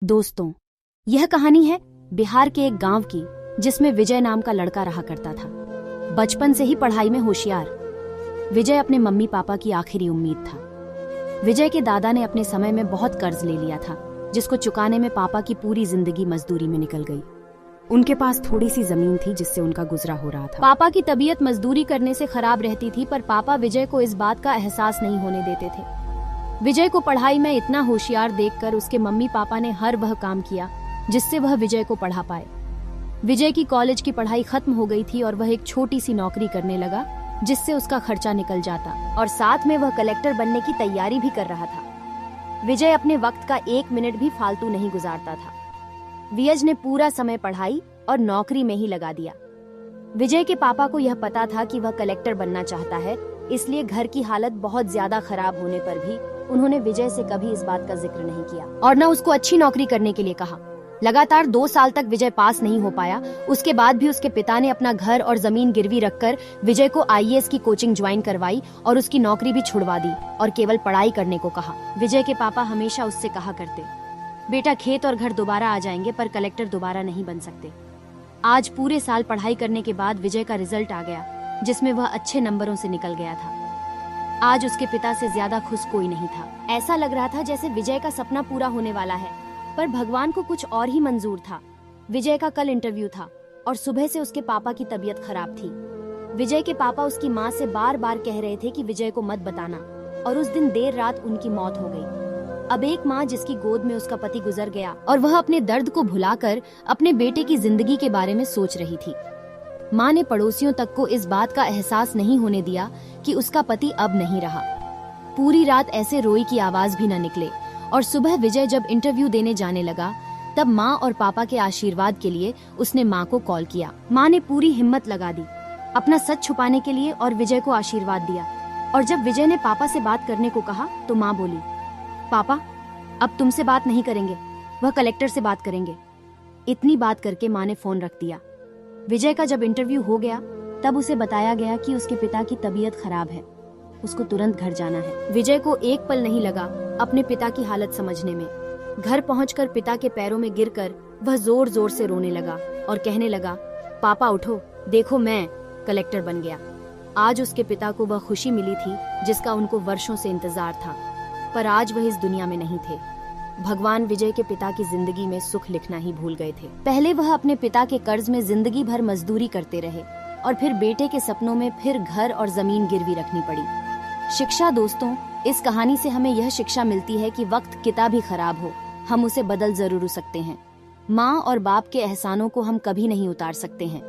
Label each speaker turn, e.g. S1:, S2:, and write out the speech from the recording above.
S1: दोस्तों, यह कहानी है बिहार के एक गांव की, जिसमें विजय नाम का लड़का रहा करता था। बचपन से ही पढ़ाई में होशियार, विजय अपने मम्मी पापा की आखिरी उम्मीद था। विजय के दादा ने अपने समय में बहुत कर्ज ले लिया था, जिसको चुकाने में पापा की पूरी जिंदगी मजदूरी में निकल गई। उनके पास थोड़ी सी जमीन थी जिससे उनका गुजरा हो रहा था। पापा की तबीयत मजदूरी करने से खराब रहती थी, पर पापा विजय को इस बात का एहसास नहीं होने देते थे। विजय को पढ़ाई में इतना होशियार देखकर उसके मम्मी पापा ने हर वह काम किया जिससे वह विजय को पढ़ा पाए। विजय की कॉलेज की पढ़ाई खत्म हो गई थी और वह एक छोटी सी नौकरी करने लगा, जिससे उसका खर्चा निकल जाता और साथ में वह कलेक्टर बनने की तैयारी भी कर रहा था। विजय अपने वक्त का एक मिनट भी फालतू नहीं गुजारता था। विजय ने पूरा समय पढ़ाई और नौकरी में ही लगा दिया। विजय के पापा को यह पता था कि वह कलेक्टर बनना चाहता है, इसलिए घर की हालत बहुत ज्यादा खराब होने पर भी उन्होंने विजय से कभी इस बात का जिक्र नहीं किया और न उसको अच्छी नौकरी करने के लिए कहा। लगातार 2 साल तक विजय पास नहीं हो पाया। उसके बाद भी उसके पिता ने अपना घर और जमीन गिरवी रखकर विजय को आईएएस की कोचिंग ज्वाइन करवाई और उसकी नौकरी भी छुड़वा दी और केवल पढ़ाई करने को कहा। विजय के पापा हमेशा उससे कहा करते, बेटा खेत और घर दोबारा आ जाएंगे, पर कलेक्टर दोबारा नहीं बन सकते। आज पूरे साल पढ़ाई करने के बाद विजय का रिजल्ट आ गया, जिसमें वह अच्छे नंबरों से निकल गया था। आज उसके पिता से ज्यादा खुश कोई नहीं था। ऐसा लग रहा था जैसे विजय का सपना पूरा होने वाला है, पर भगवान को कुछ और ही मंजूर था। विजय का कल इंटरव्यू था और सुबह से उसके पापा की तबीयत खराब थी। विजय के पापा उसकी माँ से बार बार कह रहे थे कि विजय को मत बताना, और उस दिन देर रात उनकी मौत हो गई। अब एक माँ जिसकी गोद में उसका पति गुजर गया और वह अपने दर्द को भुलाकर अपने बेटे की जिंदगी के बारे में सोच रही थी। माँ ने पड़ोसियों तक को इस बात का एहसास नहीं होने दिया कि उसका पति अब नहीं रहा। पूरी रात ऐसे रोई की आवाज भी न निकले, और सुबह विजय जब इंटरव्यू देने जाने लगा तब माँ और पापा के आशीर्वाद के लिए उसने माँ को कॉल किया। माँ ने पूरी हिम्मत लगा दी अपना सच छुपाने के लिए और विजय को आशीर्वाद दिया। और जब विजय ने पापा से बात करने को कहा तो माँ बोली, पापा अब तुमसे बात नहीं करेंगे, वह कलेक्टर से बात करेंगे। इतनी बात करके माँ ने फोन रख दिया। विजय का जब इंटरव्यू हो गया तब उसे बताया गया कि उसके पिता की तबीयत खराब है, उसको तुरंत घर जाना है। विजय को एक पल नहीं लगा अपने पिता की हालत समझने में। घर पहुंचकर पिता के पैरों में गिरकर वह जोर जोर से रोने लगा और कहने लगा, पापा उठो, देखो मैं कलेक्टर बन गया। आज उसके पिता को वह खुशी मिली थी जिसका उनको वर्षों से इंतजार था, पर आज वह इस दुनिया में नहीं थे। भगवान विजय के पिता की जिंदगी में सुख लिखना ही भूल गए थे। पहले वह अपने पिता के कर्ज में जिंदगी भर मजदूरी करते रहे और फिर बेटे के सपनों में फिर घर और जमीन गिरवी रखनी पड़ी। शिक्षा दोस्तों, इस कहानी से हमें यह शिक्षा मिलती है कि वक्त कितना भी खराब हो, हम उसे बदल जरूर सकते हैं। माँ और बाप के एहसानों को हम कभी नहीं उतार सकते हैं।